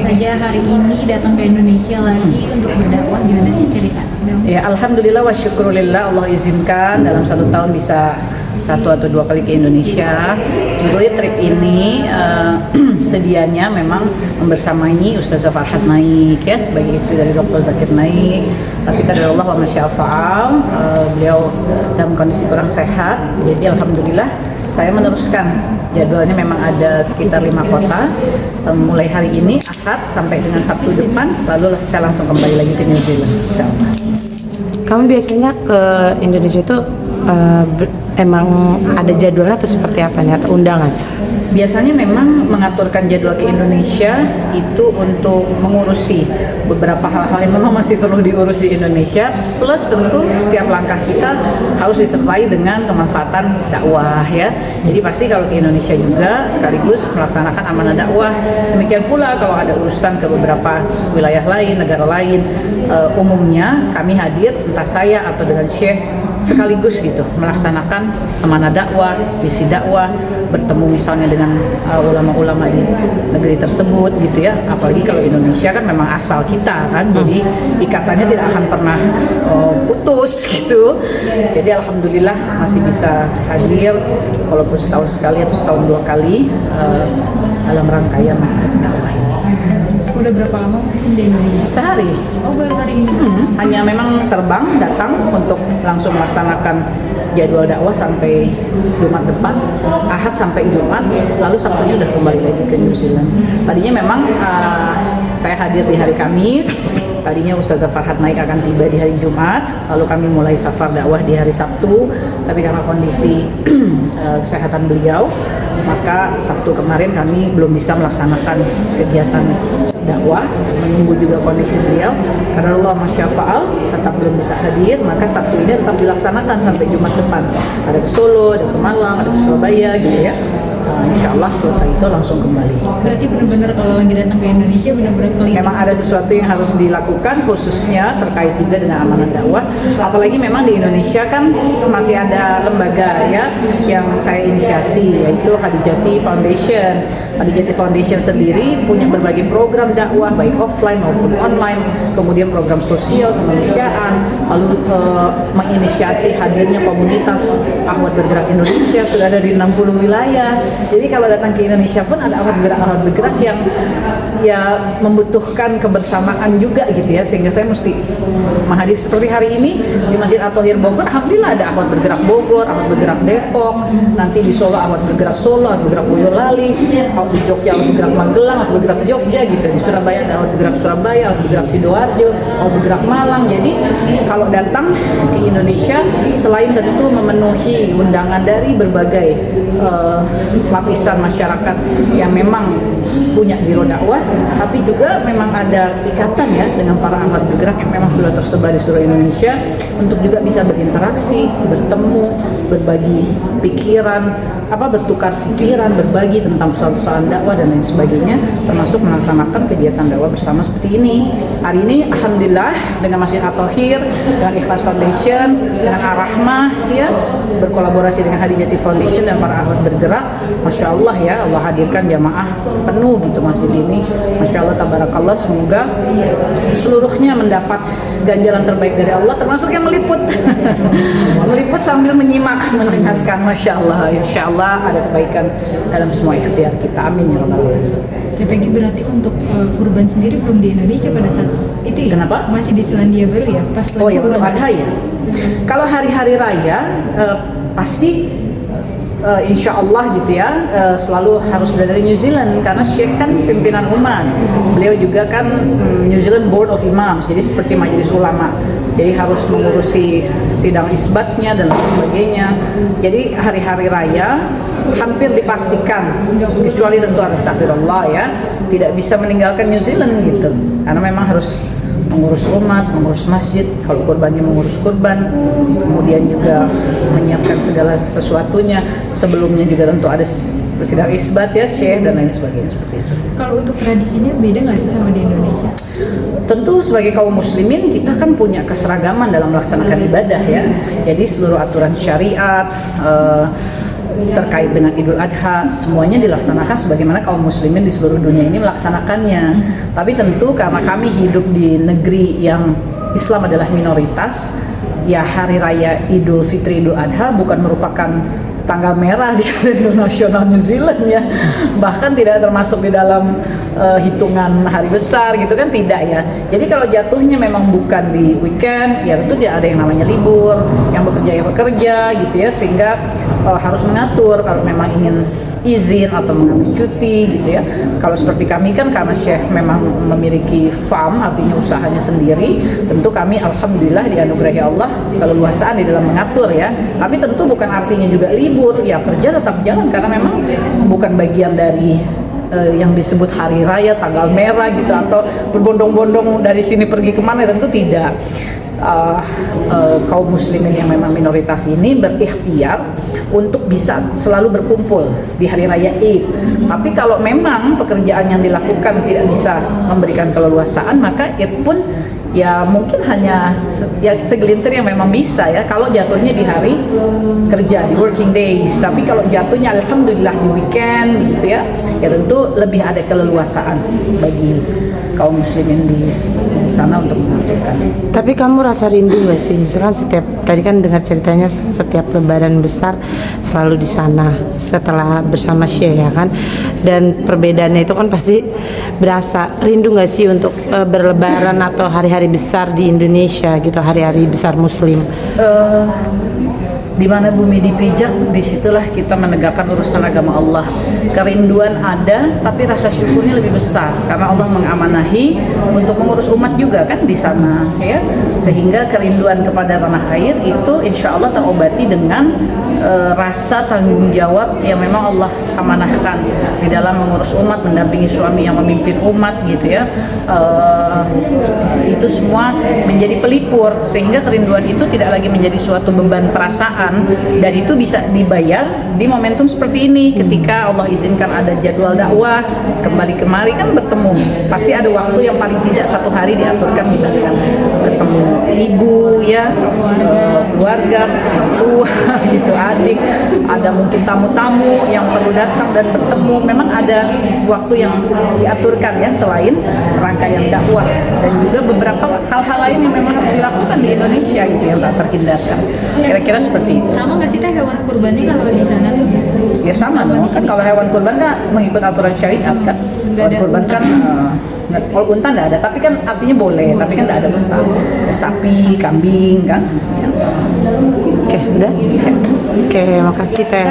saja hari ini datang ke Indonesia lagi untuk berdakwah, gimana sih cerita? Ya, alhamdulillah wa syukurillah, Allah izinkan dalam 1 tahun bisa 1 atau 2 kali ke Indonesia. Sebetulnya trip ini sedianya memang membersamai Ustazah Farhat Naik ya, sebagai istri dari Dr. Zakir Naik. Tapi karena Allah wa masya'afa'al, beliau dalam kondisi kurang sehat, jadi alhamdulillah saya meneruskan. Jadwalnya memang ada sekitar 5 kota, mulai hari ini Ahad sampai dengan Sabtu depan, lalu saya langsung kembali lagi ke New Zealand, insyaallah. Kamu biasanya ke Indonesia itu emang ada jadwalnya atau seperti apa nih, atau undangan? Biasanya memang mengaturkan jadwal ke Indonesia itu untuk mengurusi beberapa hal-hal yang memang masih perlu diurus di Indonesia, plus tentu setiap langkah kita harus disertai dengan kemanfaatan dakwah ya. Jadi pasti kalau ke Indonesia juga sekaligus melaksanakan amanah dakwah. Demikian pula kalau ada urusan ke beberapa wilayah lain, negara lain, umumnya kami hadir, entah saya atau dengan Syekh, sekaligus gitu melaksanakan amanah dakwah, misi dakwah, bertemu misalnya dengan ulama-ulama di negeri tersebut gitu ya. Apalagi kalau Indonesia kan memang asal kita kan, jadi ikatannya tidak akan pernah putus gitu. Jadi alhamdulillah masih bisa hadir walaupun setahun sekali atau setahun 2 kali dalam rangkaian dakwah ini. Udah berapa lama mungkin di Indonesia? Sehari. Oh, baru hari ini. Hanya memang terbang datang untuk langsung melaksanakan jadwal dakwah sampai Jumat depan, Ahad sampai Jumat, lalu Sabtunya udah kembali lagi ke New Zealand. Tadinya memang saya hadir di hari Kamis, tadinya Ustazah Farhat Naik akan tiba di hari Jumat, lalu kami mulai safar dakwah di hari Sabtu, tapi karena kondisi kesehatan beliau, maka Sabtu kemarin kami belum bisa melaksanakan kegiatan dakwah, menunggu juga kondisi beliau. Karena Allah masya'afa'al tetap belum bisa hadir, maka Sabtu ini tetap dilaksanakan sampai Jumat depan. Ada ke Solo, ada ke Malang, ada ke Surabaya gitu ya. Insya Allah selesai itu langsung kembali. Berarti benar-benar kalau lagi datang ke Indonesia benar-benar keliling. Memang ada sesuatu yang harus dilakukan, khususnya terkait juga dengan amanah dakwah. Apalagi memang di Indonesia kan masih ada lembaga ya yang saya inisiasi, yaitu Khadijati Foundation. Khadijati Foundation sendiri punya berbagai program dakwah baik offline maupun online, kemudian program sosial kemanusiaan, lalu menginisiasi hadirnya komunitas Ahwat Bergerak Indonesia sudah ada di 60 wilayah. Jadi kalau datang ke Indonesia pun ada ahwat bergerak yang ya membutuhkan kebersamaan juga gitu ya, sehingga saya mesti menghadiri seperti hari ini di Masjid At-Thahir Bogor. Alhamdulillah ada ahwat bergerak Bogor, ahwat bergerak Depok, nanti di Solo ahwat bergerak Solo, ahwat bergerak Boyolali, ahwat di Jogja ahwat bergerak Magelang, ahwat bergerak Jogja gitu. Di Surabaya ada ahwat bergerak Surabaya, ahwat bergerak Sidoarjo, ahwat bergerak Malang. Jadi kalau datang ke Indonesia, selain tentu memenuhi undangan dari berbagai lapisan masyarakat yang memang punya biro dakwah, tapi juga memang ada ikatan ya dengan para ahwat bergerak yang memang sudah tersebar di seluruh Indonesia untuk juga bisa berinteraksi, bertemu, berbagi pikiran, bertukar pikiran, berbagi tentang persoalan dakwah dan lain sebagainya, termasuk melaksanakan kegiatan dakwah bersama seperti ini. Hari ini alhamdulillah dengan Masjid At-Thahir, dengan Ikhlas Foundation, dengan Ar-Rahmah ya, berkolaborasi dengan Khadijati Foundation dan para ahwat bergerak, Masya Allah ya, Allah hadirkan jamaah penuh gitu masjid ini. Masya Allah, tabarakallah, semoga seluruhnya mendapat ganjaran terbaik dari Allah, termasuk yang meliput meliput sambil menyimak, mendengarkan. Masya Allah, insya Allah ada kebaikan dalam semua ikhtiar kita, amin ya rabbal alamin. TPG berarti untuk kurban sendiri belum di Indonesia pada saat itu ya? Kenapa? Masih di Selandia Baru ya? Pas Oh ya, untuk adha ya. Kalau hari-hari raya pasti insya Allah gitu ya, selalu harus berada di New Zealand karena Syekh kan pimpinan umat. Beliau juga kan New Zealand Board of Imams, jadi seperti majelis ulama. Jadi harus mengurusi sidang isbatnya dan lain sebagainya. Jadi hari-hari raya hampir dipastikan, kecuali tentu harus astagfirullah ya, tidak bisa meninggalkan New Zealand gitu. Karena memang harus mengurus umat, mengurus masjid, kalau kurbannya mengurus kurban, kemudian juga menyiapkan segala sesuatunya. Sebelumnya juga tentu ada sidang isbat ya, syekh dan lain sebagainya seperti itu. Kalau untuk tradisinya beda nggak sih sama di Indonesia? Tentu sebagai kaum muslimin kita kan punya keseragaman dalam melaksanakan ibadah ya. Jadi seluruh aturan syariat terkait dengan Idul Adha, semuanya dilaksanakan sebagaimana kaum muslimin di seluruh dunia ini melaksanakannya. Tapi tentu karena kami hidup di negeri yang Islam adalah minoritas, ya hari raya Idul Fitri, Idul Adha bukan merupakan tanggal merah di kalender nasional New Zealand ya, bahkan tidak termasuk di dalam hitungan hari besar gitu kan, tidak ya. Jadi kalau jatuhnya memang bukan di weekend, ya tentu tidak ada yang namanya libur, yang bekerja ya bekerja gitu ya, sehingga harus mengatur kalau memang ingin izin atau mengambil cuti gitu ya. Kalau seperti kami kan karena Syekh memang memiliki farm, artinya usahanya sendiri, tentu kami alhamdulillah dianugerahi Allah keleluasaan di dalam mengatur ya. Tapi tentu bukan artinya juga libur, ya kerja tetap jalan karena memang bukan bagian dari yang disebut hari raya, tanggal merah gitu, atau berbondong-bondong dari sini pergi kemana, tentu tidak. Kaum muslimin yang memang minoritas ini berikhtiar untuk bisa selalu berkumpul di hari raya Id. Tapi kalau memang pekerjaan yang dilakukan tidak bisa memberikan keleluasaan, maka Id pun ya mungkin hanya segelintir yang memang bisa ya, kalau jatuhnya di hari kerja, di working days. Tapi kalau jatuhnya alhamdulillah di weekend gitu ya, ya tentu lebih ada keleluasaan bagi kaum muslimin di sana untuk mengaturkan. Tapi kamu rasa rindu gak sih? Misalkan setiap, tadi kan dengar ceritanya setiap lebaran besar selalu di sana setelah bersama Syekh ya kan, dan perbedaannya itu kan pasti berasa. Rindu gak sih untuk berlebaran atau hari-hari besar di Indonesia gitu, hari-hari besar muslim? Di mana bumi dipijak, disitulah kita menegakkan urusan agama Allah. Kerinduan ada, tapi rasa syukurnya lebih besar karena Allah mengamanahi untuk mengurus umat juga kan di sana, ya. Sehingga kerinduan kepada tanah air itu insya Allah terobati dengan rasa tanggung jawab yang memang Allah amanahkan di dalam mengurus umat, mendampingi suami yang memimpin umat gitu ya. Itu semua menjadi pelipur sehingga kerinduan itu tidak lagi menjadi suatu beban perasaan, dan itu bisa dibayar di momentum seperti ini. Ketika Allah izinkan ada jadwal dakwah kembali kemari kan bertemu, pasti ada waktu yang paling tidak satu hari diaturkan, misalnya ketemu ibu ya, keluarga, tua gitu, adik, ada mungkin tamu-tamu yang perlu datang dan bertemu. Memang ada waktu yang diaturkan ya, selain rangkaian dakwah, dan juga beberapa hal-hal lain yang memang harus dilakukan di Indonesia gitu yang tak terhindarkan. Kira-kira seperti itu. Sama nggak sih teh hewan kurbannya kalau di sana tuh? Ya sama dong, kan kalau hewan kurban kan mengikut aturan syariat kan. Hewan kurban kan kalau unta nggak ada, tapi kan artinya boleh, tapi kan nggak ada unta. Ya, sapi, kambing kan. Ya. Oke, udah. Oke, makasih Teh.